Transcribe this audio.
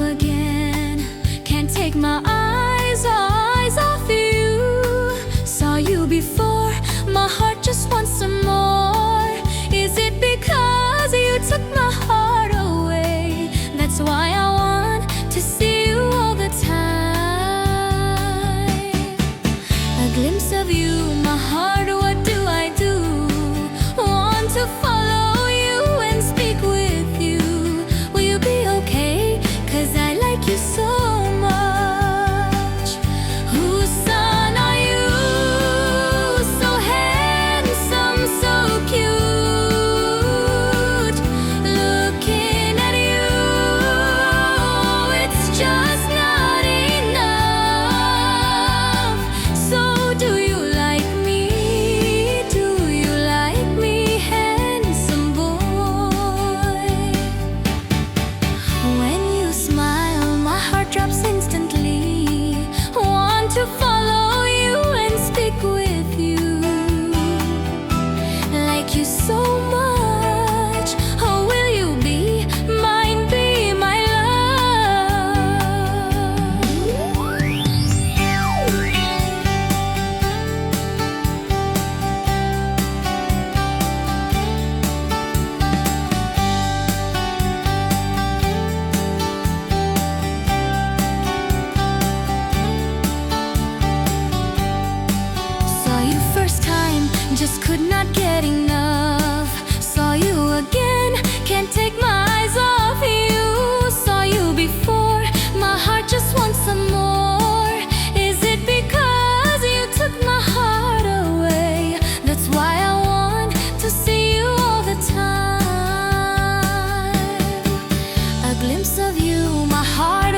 again, can't take my eyes off you. Saw you before, my heart just wants some more. Is it because you took my heart away? That's why I want to see you all the time. A glimpse of you, my heart, what do I do? Want to follow you and speak with you. Will you be okay? 'Cause I like you so much. Whose son are you? So handsome, so cute. Looking at you, it's just not enough. So do you like me? Do you like me, handsome boy? When you smile, my heart drops instantly. Want to follow you and speak with you. Like you so much. Oh, will you be mine, be my Saw you first time, just could not get enough. Saw you again, can't take my eyes off you. Saw you before, my heart just wants some more. Is it because you took my heart away? That's why I want to see you all the time. A glimpse of you, my heart,